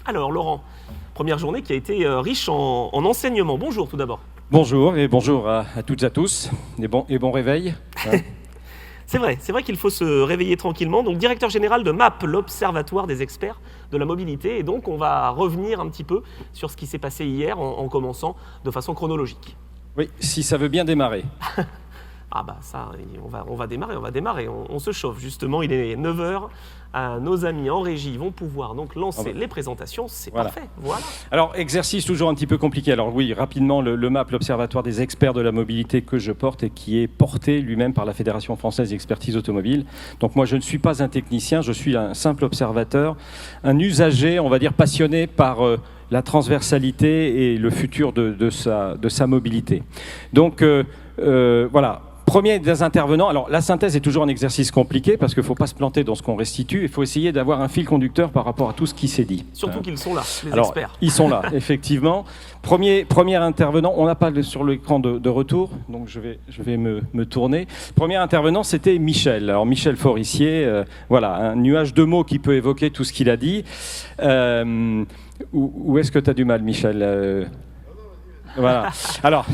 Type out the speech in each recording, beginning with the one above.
Alors Laurent, première journée qui a été riche en enseignements. Bonjour tout d'abord. Bonjour et bonjour à toutes et à tous et bon réveil. C'est vrai qu'il faut se réveiller tranquillement. Donc directeur général de MAP, l'Observatoire des experts de la mobilité. Et donc on va revenir un petit peu sur ce qui s'est passé hier en commençant de façon chronologique. Oui, si ça veut bien démarrer. Ah bah ça, on va démarrer, on se chauffe. Justement, il est 9h, nos amis en régie vont pouvoir donc lancer les présentations, c'est parfait, voilà. Alors, exercice toujours un petit peu compliqué. Alors oui, rapidement, le MAP, l'Observatoire des experts de la mobilité que je porte et qui est porté lui-même par la Fédération française d'expertise automobile. Donc moi, je ne suis pas un technicien, je suis un simple observateur, un usager, on va dire, passionné par la transversalité et le futur de sa mobilité. Donc voilà. Premier des intervenants, alors la synthèse est toujours un exercice compliqué parce qu'il ne faut pas se planter dans ce qu'on restitue, il faut essayer d'avoir un fil conducteur par rapport à tout ce qui s'est dit. Surtout qu'ils sont là, les experts. Ils sont là, effectivement. Premier intervenant, on n'a pas sur l'écran de retour, donc je vais me tourner. Premier intervenant, c'était Michel. Alors Michel Forissier, voilà, un nuage de mots qui peut évoquer tout ce qu'il a dit. Où est-ce que tu as du mal, Michel Voilà. Alors...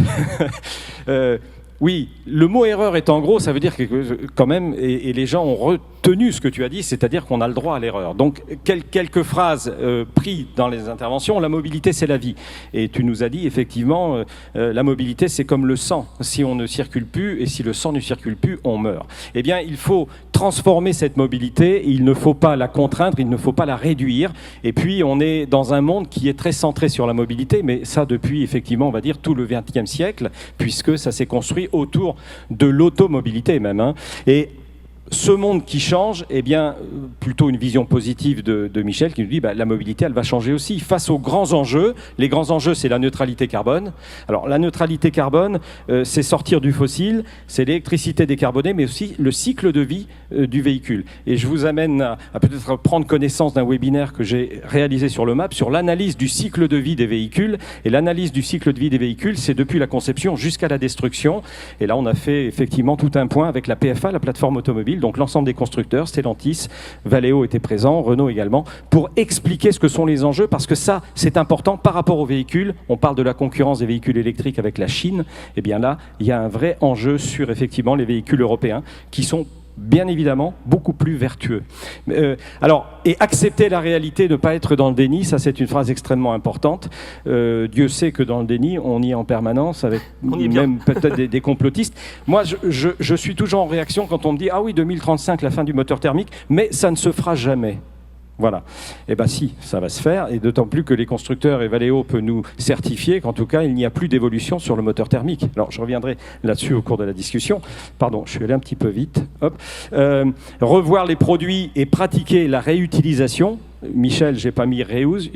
oui, le mot erreur est en gros, ça veut dire que quand même, et les gens ont retenu ce que tu as dit, c'est-à-dire qu'on a le droit à l'erreur. Donc, quelques phrases prises dans les interventions, la mobilité c'est la vie. Et tu nous as dit effectivement, la mobilité c'est comme le sang. Si on ne circule plus, et si le sang ne circule plus, on meurt. Eh bien, il faut transformer cette mobilité, il ne faut pas la contraindre, il ne faut pas la réduire. Et puis, on est dans un monde qui est très centré sur la mobilité, mais ça depuis effectivement, on va dire, tout le XXe siècle, puisque ça s'est construit autour de l'automobilité même. Hein. Et ce monde qui change, eh bien, plutôt une vision positive de Michel qui nous dit la mobilité, elle va changer aussi face aux grands enjeux. Les grands enjeux, c'est la neutralité carbone. Alors, la neutralité carbone, c'est sortir du fossile, c'est l'électricité décarbonée, mais aussi le cycle de vie du véhicule. Et je vous amène à peut-être prendre connaissance d'un webinaire que j'ai réalisé sur le MAP, sur l'analyse du cycle de vie des véhicules. Et l'analyse du cycle de vie des véhicules, c'est depuis la conception jusqu'à la destruction. Et là, on a fait effectivement tout un point avec la PFA, la plateforme automobile. Donc l'ensemble des constructeurs, Stellantis, Valeo était présent, Renault également, pour expliquer ce que sont les enjeux, parce que ça, c'est important par rapport aux véhicules. On parle de la concurrence des véhicules électriques avec la Chine. Et bien là, il y a un vrai enjeu sur effectivement les véhicules européens qui sont bien évidemment beaucoup plus vertueux. Et accepter la réalité, ne pas être dans le déni, ça c'est une phrase extrêmement importante. Dieu sait que dans le déni, on y est en permanence, avec même peut-être des complotistes. Moi, je suis toujours en réaction quand on me dit « Ah oui, 2035, la fin du moteur thermique, mais ça ne se fera jamais ». Voilà. Eh bien si, ça va se faire, et d'autant plus que les constructeurs et Valeo peuvent nous certifier qu'en tout cas, il n'y a plus d'évolution sur le moteur thermique. Alors, je reviendrai là-dessus au cours de la discussion. Pardon, je suis allé un petit peu vite. Hop. Revoir les produits et pratiquer la réutilisation. Michel, j'ai pas mis reuse,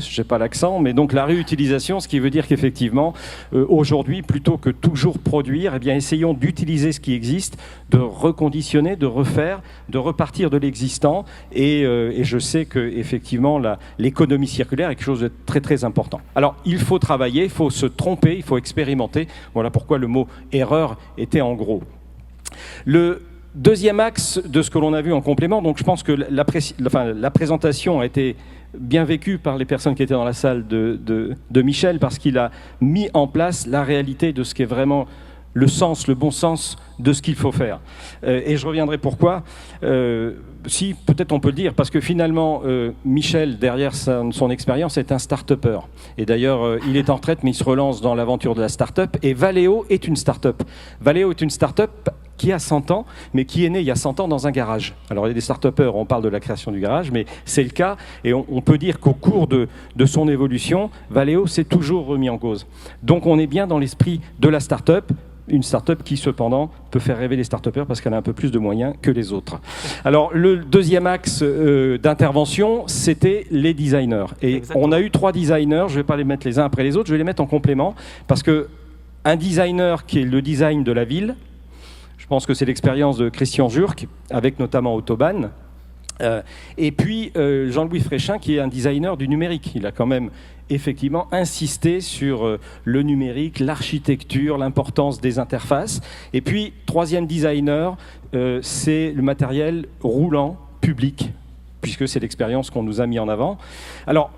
j'ai pas l'accent, mais donc la réutilisation, ce qui veut dire qu'effectivement, aujourd'hui, plutôt que toujours produire, eh bien, essayons d'utiliser ce qui existe, de reconditionner, de refaire, de repartir de l'existant, et je sais que effectivement, l'économie circulaire est quelque chose de très très important. Alors, il faut travailler, il faut se tromper, il faut expérimenter. Voilà pourquoi le mot erreur était en gros. Le deuxième axe de ce que l'on a vu en complément, donc je pense que la présentation a été bien vécue par les personnes qui étaient dans la salle de Michel, parce qu'il a mis en place la réalité de ce qu'est vraiment le sens, le bon sens de ce qu'il faut faire. Et je reviendrai pourquoi. Si, peut-être on peut le dire, parce que finalement, Michel, derrière son expérience, est un start-upper. Et d'ailleurs, il est en retraite, mais il se relance dans l'aventure de la start-up. Et Valeo est une start-up. Valeo est une start-up qui a 100 ans, mais qui est né il y a 100 ans dans un garage. Alors, il y a des start-upers, on parle de la création du garage, mais c'est le cas, et on peut dire qu'au cours de son évolution, Valeo s'est toujours remis en cause. Donc, on est bien dans l'esprit de la start-up, une start-up qui, cependant, peut faire rêver les start-upers parce qu'elle a un peu plus de moyens que les autres. Alors, le deuxième axe d'intervention, c'était les designers. Et on a eu 3 designers, je ne vais pas les mettre les uns après les autres, je vais les mettre en complément, parce qu'un designer qui est le design de la ville, je pense que c'est l'expérience de Christian Jurk, avec notamment Autobahn. Et puis Jean-Louis Fréchin, qui est un designer du numérique. Il a quand même effectivement insisté sur le numérique, l'architecture, l'importance des interfaces. Et puis, troisième designer, c'est le matériel roulant public puisque c'est l'expérience qu'on nous a mis en avant. Alors,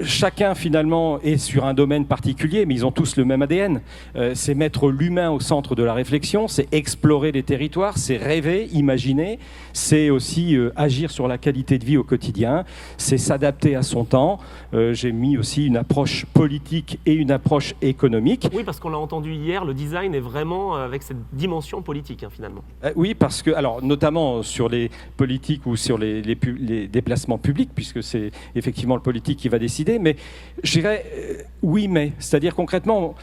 chacun finalement est sur un domaine particulier, mais ils ont tous le même ADN. C'est mettre l'humain au centre de la réflexion, c'est explorer les territoires, c'est rêver, imaginer, c'est aussi agir sur la qualité de vie au quotidien, c'est s'adapter à son temps. J'ai mis aussi une approche politique et une approche économique. Oui, parce qu'on l'a entendu hier, le design est vraiment avec cette dimension politique, finalement. Oui, parce que, alors, notamment sur les politiques ou sur les déplacements publics, puisque c'est effectivement le politique qui va décider, mais je dirais oui, mais. C'est-à-dire concrètement,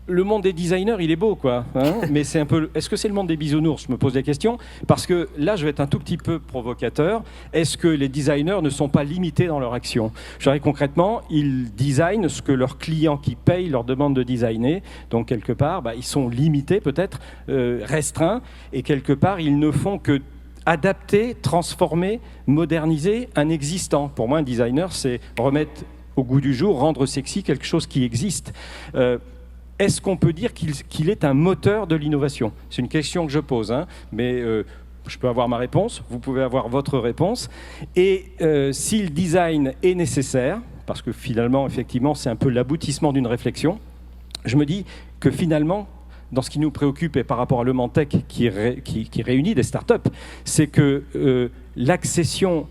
le monde des designers, il est beau, quoi. Hein, mais c'est un peu. Est-ce que c'est le monde des bisounours? Je me pose la question. Parce que là, je vais être un tout petit peu provocateur. Est-ce que les designers ne sont pas limités dans leur action? Je dirais concrètement, ils designent ce que leurs clients qui payent leur demande de designer. Donc, quelque part, ils sont limités, peut-être, restreints. Et quelque part, ils ne font que adapter, transformer, moderniser un existant. Pour moi, un designer, c'est remettre au goût du jour, rendre sexy quelque chose qui existe. Est-ce qu'on peut dire qu'il est un moteur de l'innovation? C'est une question que je pose, hein, mais je peux avoir ma réponse, vous pouvez avoir votre réponse. Et si le design est nécessaire, parce que finalement, effectivement, c'est un peu l'aboutissement d'une réflexion, je me dis que finalement, dans ce qui nous préoccupe et par rapport à Le Mans Tech qui réunit des startups, c'est que l'accession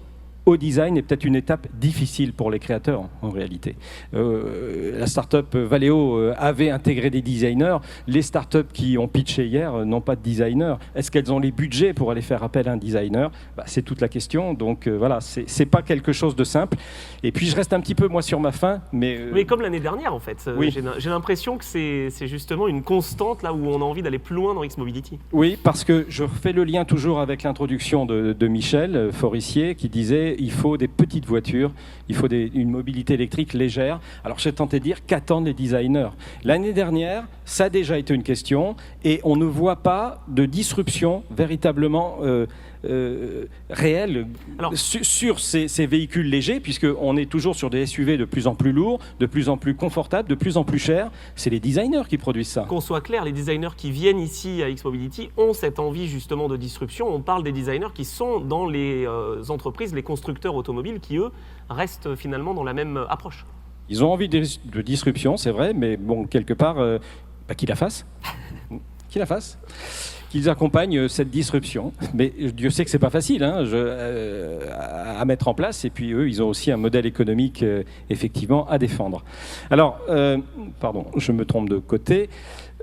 au design est peut-être une étape difficile pour les créateurs en réalité. La start-up Valeo avait intégré des designers. Les start-up qui ont pitché hier n'ont pas de designer. Est-ce qu'elles ont les budgets pour aller faire appel à un designer? C'est toute la question. Donc voilà, c'est pas quelque chose de simple. Et puis je reste un petit peu moi sur ma faim, mais comme l'année dernière en fait. Oui. J'ai l'impression que c'est justement une constante là où on a envie d'aller plus loin dans X-Mobility. Oui, parce que je refais le lien toujours avec l'introduction de Michel Forissier qui disait il faut des petites voitures, il faut une mobilité électrique légère. Alors j'ai tenté de dire qu'attendent les designers. L'année dernière, ça a déjà été une question et on ne voit pas de disruption véritablement réelle sur ces véhicules légers, puisqu'on est toujours sur des SUV de plus en plus lourds, de plus en plus confortables, de plus en plus chers. C'est les designers qui produisent ça. Qu'on soit clair, les designers qui viennent ici à X-Mobility ont cette envie justement de disruption. On parle des designers qui sont dans les entreprises, les constructeurs automobiles qui, eux, restent finalement dans la même approche. Ils ont envie de disruption, c'est vrai, mais bon, quelque part, qu'ils la fassent. Qu'ils la fassent. Qu'ils accompagnent cette disruption. Mais Dieu sait que c'est pas facile à mettre en place. Et puis eux, ils ont aussi un modèle économique effectivement à défendre. Alors, pardon, je me trompe de côté.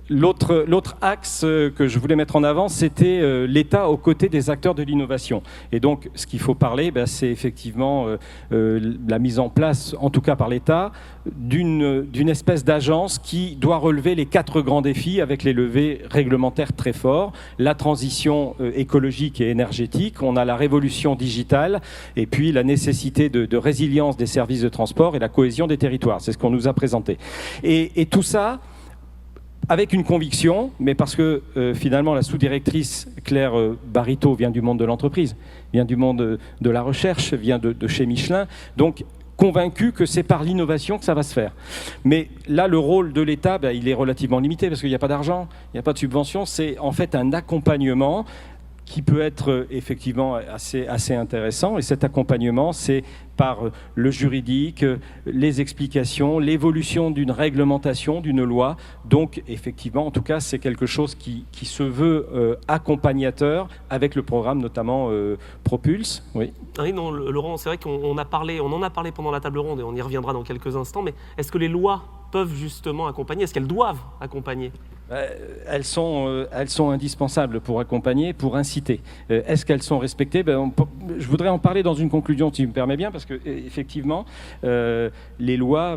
L'autre axe que je voulais mettre en avant, c'était l'État aux côtés des acteurs de l'innovation. Et donc, ce qu'il faut parler, c'est effectivement la mise en place, en tout cas par l'État, d'une espèce d'agence qui doit relever les 4 grands défis avec les levées réglementaires très forts, la transition écologique et énergétique, on a la révolution digitale, et puis la nécessité de résilience des services de transport et la cohésion des territoires. C'est ce qu'on nous a présenté. Et tout ça, avec une conviction, mais parce que finalement la sous-directrice Claire Barito vient du monde de l'entreprise, vient du monde de la recherche, vient de chez Michelin, donc convaincue que c'est par l'innovation que ça va se faire. Mais là, le rôle de l'État, il est relativement limité parce qu'il n'y a pas d'argent, il n'y a pas de subvention, c'est en fait un accompagnement qui peut être effectivement assez intéressant. Et cet accompagnement, c'est par le juridique, les explications, l'évolution d'une réglementation, d'une loi. Donc, effectivement, en tout cas, c'est quelque chose qui se veut accompagnateur avec le programme, notamment Propulse. Oui. Oui, non, Laurent, c'est vrai qu'on en a parlé pendant la table ronde et on y reviendra dans quelques instants, mais est-ce que les lois peuvent justement accompagner? Est-ce qu'elles doivent accompagner? Elles sont indispensables pour accompagner, pour inciter. Est-ce qu'elles sont respectées? Je voudrais en parler dans une conclusion, si tu me permets bien, parce que effectivement, les lois,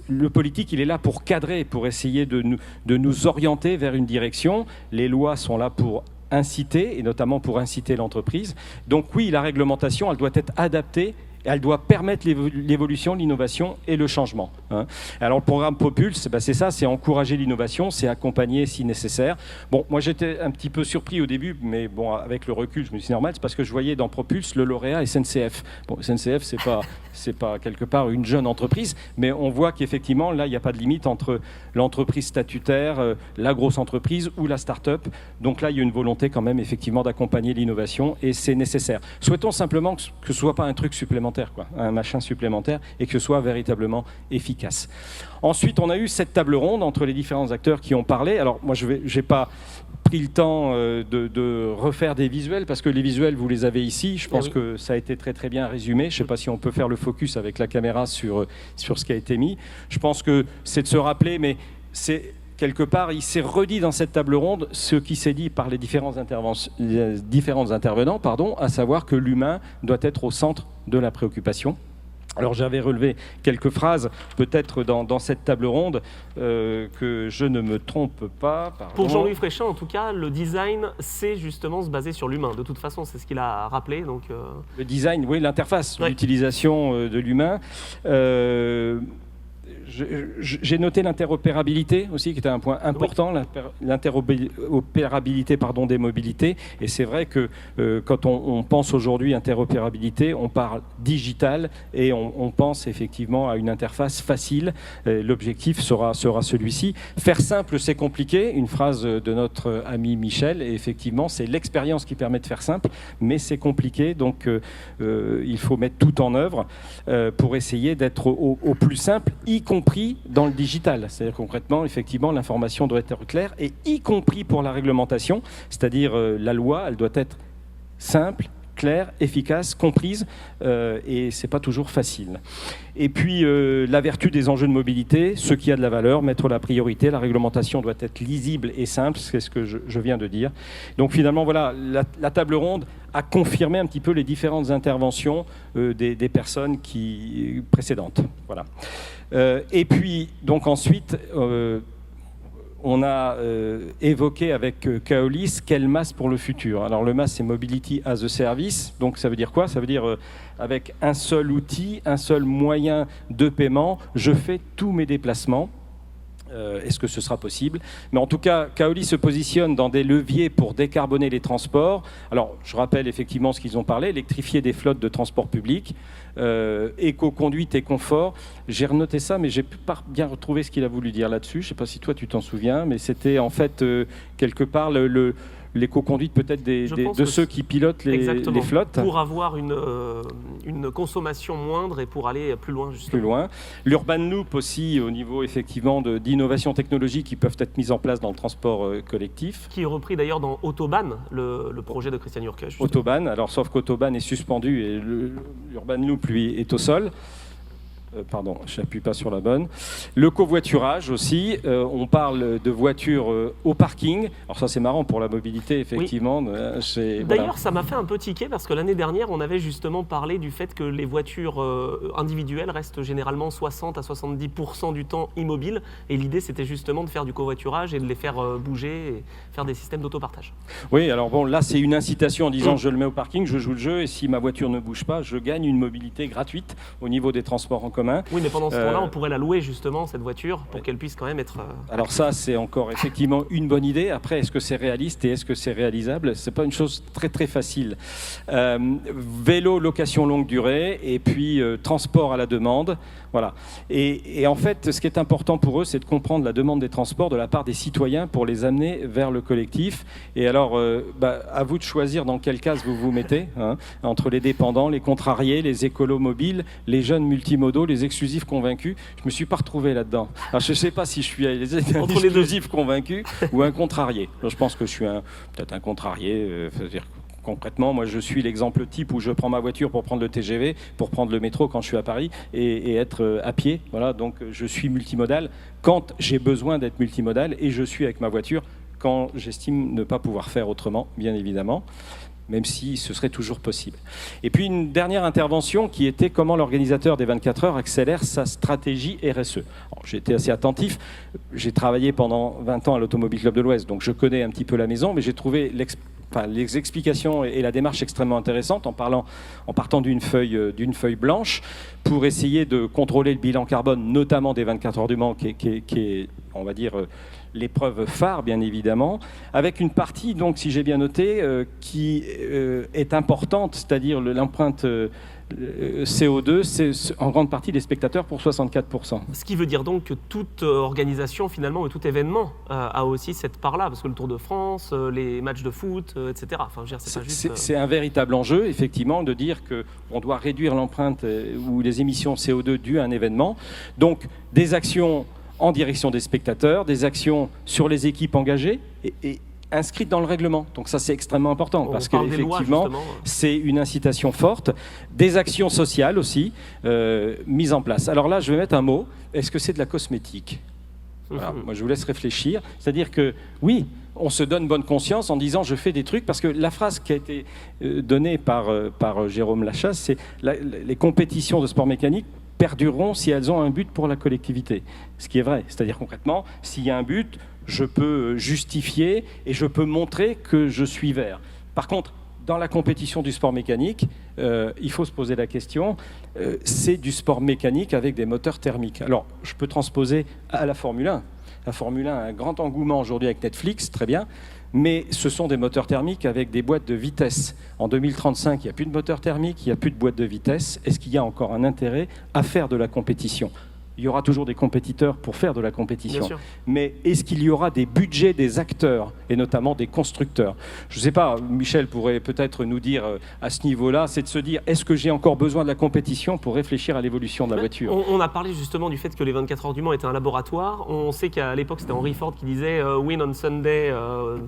le politique, il est là pour cadrer, pour essayer de nous orienter vers une direction. Les lois sont là pour inciter, et notamment pour inciter l'entreprise. Donc oui, la réglementation, elle doit être adaptée Elle doit permettre l'évolution, l'innovation et le changement. Hein. Alors le programme Propulse, c'est ça, c'est encourager l'innovation, c'est accompagner si nécessaire. Bon, moi j'étais un petit peu surpris au début, mais bon, avec le recul, je me suis dit normal, c'est parce que je voyais dans Propulse le lauréat SNCF. Bon, SNCF, c'est pas quelque part une jeune entreprise, mais on voit qu'effectivement, là, il n'y a pas de limite entre l'entreprise statutaire, la grosse entreprise ou la start-up. Donc là, il y a une volonté quand même, effectivement, d'accompagner l'innovation et c'est nécessaire. Souhaitons simplement que ce ne soit pas un truc supplémentaire, quoi, un machin supplémentaire, et que ce soit véritablement efficace. Ensuite, on a eu cette table ronde entre les différents acteurs qui ont parlé. Alors, moi, je n'ai pas pris le temps de refaire des visuels, parce que les visuels, vous les avez ici. Je pense que ça a été très, très bien résumé. Je ne sais pas si on peut faire le focus avec la caméra sur ce qui a été mis. Je pense que c'est de se rappeler, mais c'est... Quelque part, il s'est redit dans cette table ronde ce qui s'est dit par les différents intervenants, à savoir que l'humain doit être au centre de la préoccupation. Alors j'avais relevé quelques phrases, peut-être dans cette table ronde, que je ne me trompe pas. Pardon. Pour Jean-Louis Fréchin, en tout cas, le design, c'est justement se baser sur l'humain. De toute façon, c'est ce qu'il a rappelé. Donc, Le design, oui, l'interface, l'utilisation de l'humain. J'ai noté l'interopérabilité aussi, qui était un point important, l'interopérabilité des mobilités. Et c'est vrai que quand on pense aujourd'hui interopérabilité, on parle digital et on pense effectivement à une interface facile. L'objectif sera celui-ci. Faire simple, c'est compliqué. Une phrase de notre ami Michel, et effectivement, c'est l'expérience qui permet de faire simple, mais c'est compliqué. Donc, il faut mettre tout en œuvre pour essayer d'être au plus simple, y compris dans le digital. C'est-à-dire concrètement, effectivement, l'information doit être claire, et y compris pour la réglementation, c'est-à-dire la loi, elle doit être simple, claire, efficace, comprise, et c'est pas toujours facile. Et puis, la vertu des enjeux de mobilité, ce qui a de la valeur, mettre la priorité, la réglementation doit être lisible et simple, c'est ce que je viens de dire. Donc finalement, voilà, la table ronde a confirmé un petit peu les différentes interventions des personnes précédentes. Voilà. Et puis, donc ensuite, on a évoqué avec Kaolis quel MaaS pour le futur. Alors le MaaS, c'est Mobility as a Service. Donc ça veut dire quoi? Ça veut dire avec un seul outil, un seul moyen de paiement, je fais tous mes déplacements. Est-ce que ce sera possible? Mais en tout cas, Kaolis se positionne dans des leviers pour décarboner les transports. Alors, je rappelle effectivement ce qu'ils ont parlé, électrifier des flottes de transport public, éco-conduite et confort. J'ai renoté ça, mais je n'ai pas bien retrouvé ce qu'il a voulu dire là-dessus. Je ne sais pas si toi, tu t'en souviens, mais c'était en fait, quelque part, l'éco-conduite peut-être de ceux qui pilotent les flottes. Pour avoir une consommation moindre et pour aller plus loin, justement. Plus loin. L'Urban Loop aussi, au niveau effectivement d'innovations technologiques qui peuvent être mises en place dans le transport collectif. Qui est repris d'ailleurs dans Autobahn, le projet de Christian Yurka. Autobahn, alors sauf qu'Autobahn est suspendu et l'Urban Loop, lui, est au sol. Pardon, je n'appuie pas sur la bonne. Le covoiturage aussi, on parle de voitures au parking. Alors ça c'est marrant pour la mobilité, effectivement. Oui. D'ailleurs, ça m'a fait un peu tiquer parce que l'année dernière, on avait justement parlé du fait que les voitures individuelles restent généralement 60 à 70% du temps immobiles. Et l'idée, c'était justement de faire du covoiturage et de les faire bouger et faire des systèmes d'autopartage. Oui, alors bon, là c'est une incitation en disant je le mets au parking, je joue le jeu et si ma voiture ne bouge pas, je gagne une mobilité gratuite au niveau des transports en commun. Oui, mais pendant ce temps-là, on pourrait la louer justement, cette voiture, pour qu'elle puisse quand même être... Alors ça, c'est encore effectivement une bonne idée. Après, est-ce que c'est réaliste et est-ce que c'est réalisable? C'est pas une chose très très facile. Vélo, location longue durée, et puis transport à la demande. Voilà. Et en fait, ce qui est important pour eux, c'est de comprendre la demande des transports de la part des citoyens pour les amener vers le collectif. Et alors, à vous de choisir dans quelle case vous vous mettez, hein, entre les dépendants, les contrariés, les écolos mobiles, les jeunes multimodaux, les exclusifs convaincus. Je ne me suis pas retrouvé là-dedans. Alors, je ne sais pas si je suis un exclusif convaincu ou un contrarié. Alors, je pense que je suis peut-être un contrarié. Concrètement, moi, je suis l'exemple type où je prends ma voiture pour prendre le TGV, pour prendre le métro quand je suis à Paris et être à pied. Voilà, donc je suis multimodal quand j'ai besoin d'être multimodal et je suis avec ma voiture quand j'estime ne pas pouvoir faire autrement, bien évidemment, même si ce serait toujours possible. Et puis une dernière intervention qui était comment l'organisateur des 24 heures accélère sa stratégie RSE. J'ai été assez attentif, j'ai travaillé pendant 20 ans à l'Automobile Club de l'Ouest, donc je connais un petit peu la maison, mais j'ai trouvé les explications et la démarche extrêmement intéressantes en partant d'une feuille blanche pour essayer de contrôler le bilan carbone, notamment des 24 heures du Mans, qui est, on va dire, l'épreuve phare, bien évidemment, avec une partie, donc, si j'ai bien noté, qui est importante, c'est-à-dire l'empreinte CO2, c'est en grande partie des spectateurs pour 64%. Ce qui veut dire donc que toute organisation, finalement, ou tout événement a aussi cette part-là, parce que le Tour de France, les matchs de foot, etc. Enfin, je veux dire, c'est pas juste... C'est un véritable enjeu, effectivement, de dire qu'on doit réduire l'empreinte ou les émissions CO2 dues à un événement. Donc, des actions en direction des spectateurs, des actions sur les équipes engagées et inscrites dans le règlement. Donc ça, c'est extrêmement important parce qu'effectivement, c'est une incitation forte. Des actions sociales aussi mises en place. Alors là, je vais mettre un mot. Est-ce que c'est de la cosmétique ? Voilà. Moi, je vous laisse réfléchir. C'est-à-dire que, oui, on se donne bonne conscience en disant « je fais des trucs », parce que la phrase qui a été donnée par Jérôme Lachasse, c'est « les compétitions de sport mécanique perdureront si elles ont un but pour la collectivité ». Ce qui est vrai. C'est-à-dire concrètement, s'il y a un but, je peux justifier et je peux montrer que je suis vert. Par contre, dans la compétition du sport mécanique, il faut se poser la question, c'est du sport mécanique avec des moteurs thermiques. Alors, je peux transposer à la Formule 1. La Formule 1 a un grand engouement aujourd'hui avec Netflix, très bien, mais ce sont des moteurs thermiques avec des boîtes de vitesse. En 2035, il n'y a plus de moteur thermique, il n'y a plus de boîte de vitesse. Est-ce qu'il y a encore un intérêt à faire de la compétition ? Il y aura toujours des compétiteurs pour faire de la compétition. Mais est-ce qu'il y aura des budgets des acteurs, et notamment des constructeurs ? Je ne sais pas, Michel pourrait peut-être nous dire à ce niveau-là, c'est de se dire, est-ce que j'ai encore besoin de la compétition pour réfléchir à l'évolution de la voiture ? On a parlé justement du fait que les 24 heures du Mans étaient un laboratoire. On sait qu'à l'époque, c'était Henry Ford qui disait « win on Sunday,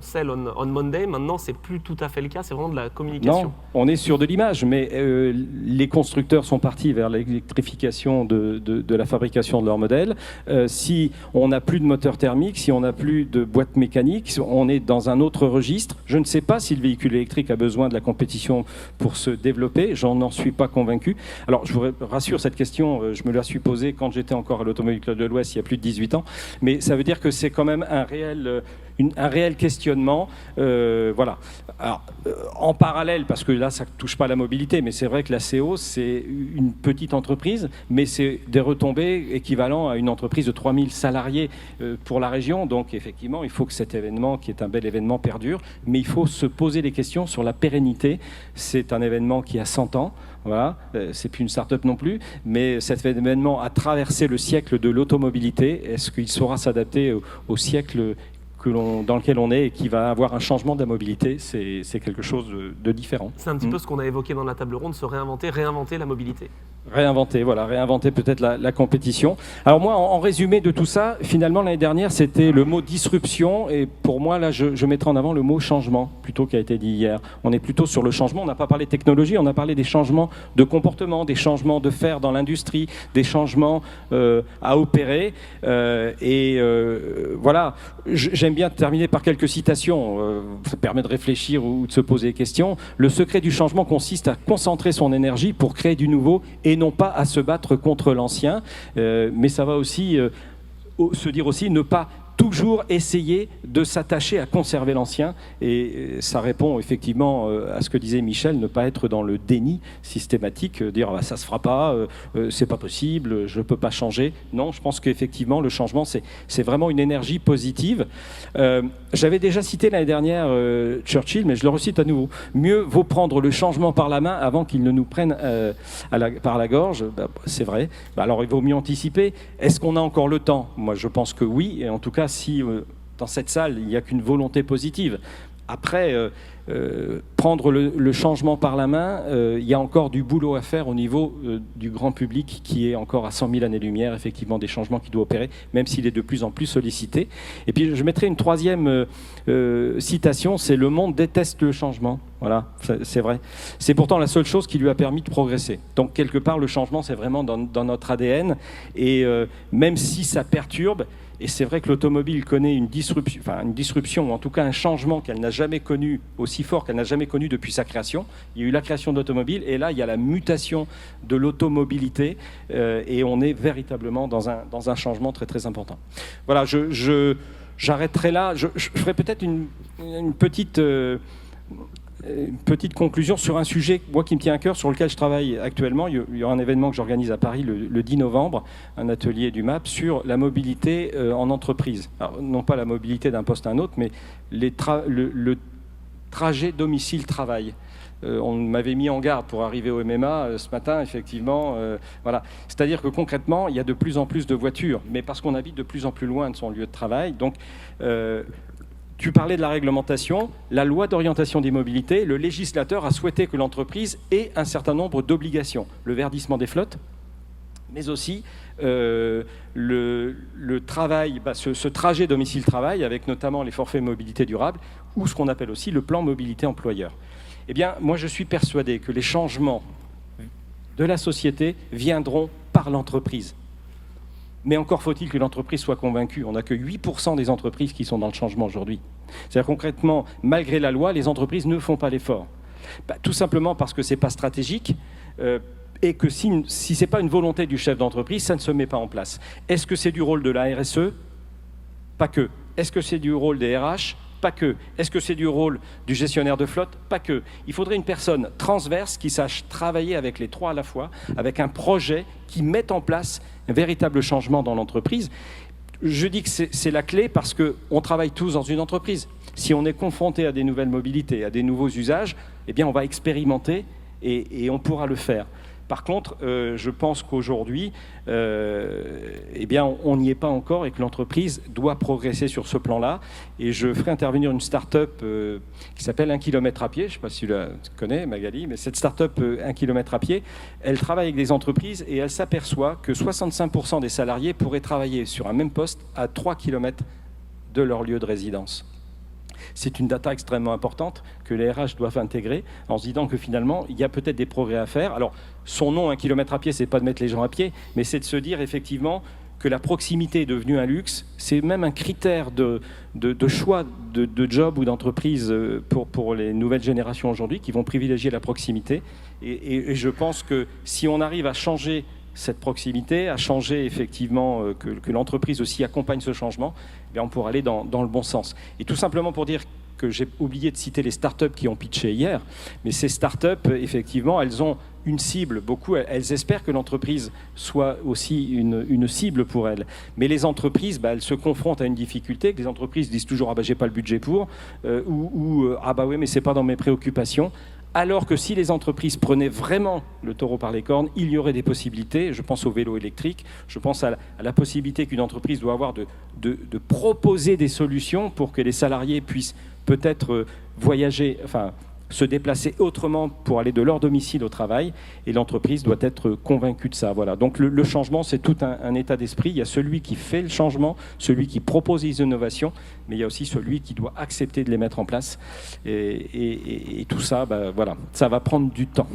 sell on Monday ». Maintenant, ce n'est plus tout à fait le cas, c'est vraiment de la communication. Non, on est sur de l'image, mais les constructeurs sont partis vers l'électrification de la fabrication de leur modèle. Si on n'a plus de moteur thermique, si on n'a plus de boîte mécanique, on est dans un autre registre. Je ne sais pas si le véhicule électrique a besoin de la compétition pour se développer. J'en suis pas convaincu. Alors, je vous rassure, cette question, je me la suis posée quand j'étais encore à l'Automobile Club de l'Ouest, il y a plus de 18 ans. Mais ça veut dire que c'est quand même un réel questionnement. Voilà. Alors, en parallèle, parce que là, ça ne touche pas à la mobilité, mais c'est vrai que la CO, c'est une petite entreprise, mais c'est des retombées équivalentes à une entreprise de 3000 salariés pour la région. Donc, effectivement, il faut que cet événement, qui est un bel événement, perdure, mais il faut se poser des questions sur la pérennité. C'est un événement qui a 100 ans. Voilà, c'est plus une start-up non plus, mais cet événement a traversé le siècle de l'automobilité. Est-ce qu'il saura s'adapter au siècle dans lequel on est et qui va avoir un changement de la mobilité, c'est quelque chose de différent. C'est un petit peu ce qu'on a évoqué dans la table ronde, se réinventer la mobilité. Réinventer peut-être la compétition. Alors moi, en résumé de tout ça, finalement l'année dernière, c'était le mot disruption, et pour moi, là, je mettrai en avant le mot changement, plutôt qu'a été dit hier. On est plutôt sur le changement, on n'a pas parlé de technologie, on a parlé des changements de comportement, des changements de faire dans l'industrie, des changements à opérer, voilà, j'aime bien terminer par quelques citations, ça permet de réfléchir ou de se poser des questions. Le secret du changement consiste à concentrer son énergie pour créer du nouveau et non pas à se battre contre l'ancien. Mais ça va aussi se dire aussi ne pas toujours essayer de s'attacher à conserver l'ancien, et ça répond effectivement à ce que disait Michel, ne pas être dans le déni systématique, dire ça se fera pas, c'est pas possible, je peux pas changer. Non, je pense qu'effectivement le changement c'est vraiment une énergie positive. J'avais déjà cité l'année dernière Churchill, mais je le recite à nouveau. Mieux vaut prendre le changement par la main avant qu'il ne nous prenne par la gorge. C'est vrai. Alors il vaut mieux anticiper. Est-ce qu'on a encore le temps ? Moi je pense que oui, et en tout cas si dans cette salle, il n'y a qu'une volonté positive. Après, prendre le changement par la main, il y a encore du boulot à faire au niveau du grand public qui est encore à 100 000 années-lumière, effectivement, des changements qui doivent opérer, même s'il est de plus en plus sollicité. Et puis, je mettrai une troisième citation, c'est « Le monde déteste le changement ». Voilà, c'est vrai. C'est pourtant la seule chose qui lui a permis de progresser. Donc, quelque part, le changement, c'est vraiment dans notre ADN. Et même si ça perturbe, et c'est vrai que l'automobile connaît une disruption, ou en tout cas un changement qu'elle n'a jamais connu, aussi fort qu'elle n'a jamais connu depuis sa création. Il y a eu la création de l'automobile, et là, il y a la mutation de l'automobilité, et on est véritablement dans un changement très, très important. Voilà, j'arrêterai là. Je ferai peut-être une petite Une petite conclusion sur un sujet, moi, qui me tient à cœur, sur lequel je travaille actuellement. Il y aura un événement que j'organise à Paris le 10 novembre, un atelier du MAP sur la mobilité en entreprise. Alors, non pas la mobilité d'un poste à un autre, mais le trajet domicile-travail. On m'avait mis en garde pour arriver au MMA ce matin, effectivement. Voilà. C'est-à-dire que concrètement, il y a de plus en plus de voitures, mais parce qu'on habite de plus en plus loin de son lieu de travail. Donc, tu parlais de la réglementation, la loi d'orientation des mobilités, le législateur a souhaité que l'entreprise ait un certain nombre d'obligations. Le verdissement des flottes, mais aussi le travail, ce trajet domicile-travail, avec notamment les forfaits mobilité durable, ou ce qu'on appelle aussi le plan mobilité employeur. Eh bien, moi je suis persuadé que les changements de la société viendront par l'entreprise. Mais encore faut-il que l'entreprise soit convaincue. On n'a que 8% des entreprises qui sont dans le changement aujourd'hui. C'est-à-dire concrètement, malgré la loi, les entreprises ne font pas l'effort. Tout simplement parce que ce n'est pas stratégique et que si ce n'est pas une volonté du chef d'entreprise, ça ne se met pas en place. Est-ce que c'est du rôle de la RSE? Pas que. Est-ce que c'est du rôle des RH? Pas que. Est-ce que c'est du rôle du gestionnaire de flotte? Pas que. Il faudrait une personne transverse qui sache travailler avec les trois à la fois, avec un projet qui mette en place un véritable changement dans l'entreprise. Je dis que c'est la clé parce qu'on travaille tous dans une entreprise. Si on est confronté à des nouvelles mobilités, à des nouveaux usages, eh bien on va expérimenter et on pourra le faire. Par contre, je pense qu'aujourd'hui, eh bien, on n'y est pas encore et que l'entreprise doit progresser sur ce plan-là. Et je ferai intervenir une start-up qui s'appelle 1 km à pied. Je ne sais pas si tu la connais, Magali, mais cette start-up 1 km à pied, elle travaille avec des entreprises et elle s'aperçoit que 65% des salariés pourraient travailler sur un même poste à 3 km de leur lieu de résidence. C'est une data extrêmement importante que les RH doivent intégrer en se disant que finalement, il y a peut-être des progrès à faire. Alors, son nom, 1 km à pied, c'est pas de mettre les gens à pied, mais c'est de se dire effectivement que la proximité est devenue un luxe. C'est même un critère de choix de job ou d'entreprise pour les nouvelles générations aujourd'hui qui vont privilégier la proximité. Et je pense que si on arrive à changer cette proximité, à changer effectivement que l'entreprise aussi accompagne ce changement, eh bien on pourra aller dans le bon sens. Et tout simplement pour dire que j'ai oublié de citer les startups qui ont pitché hier, mais ces startups, effectivement, elles ont une cible, beaucoup, elles espèrent que l'entreprise soit aussi une cible pour elles. Mais les entreprises, elles se confrontent à une difficulté, que les entreprises disent toujours « Ah j'ai pas le budget pour » ou « Ah oui, mais c'est pas dans mes préoccupations ». Alors que si les entreprises prenaient vraiment le taureau par les cornes, il y aurait des possibilités. Je pense au vélo électrique, je pense à la possibilité qu'une entreprise doit avoir de proposer des solutions pour que les salariés puissent peut-être voyager, enfin se déplacer autrement pour aller de leur domicile au travail, et l'entreprise doit être convaincue de ça. Voilà. Donc le changement, c'est tout un état d'esprit. Il y a celui qui fait le changement, celui qui propose les innovations, mais il y a aussi celui qui doit accepter de les mettre en place. Et tout ça, voilà, ça va prendre du temps.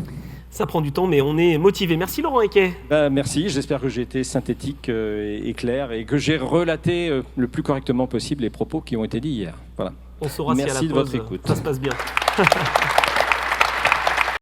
Ça prend du temps, mais on est motivé. Merci Laurent Equet. Merci, j'espère que j'ai été synthétique et clair, et que j'ai relaté le plus correctement possible les propos qui ont été dits hier. Voilà. On saura Merci si à la de pause, votre écoute. Ça se passe bien.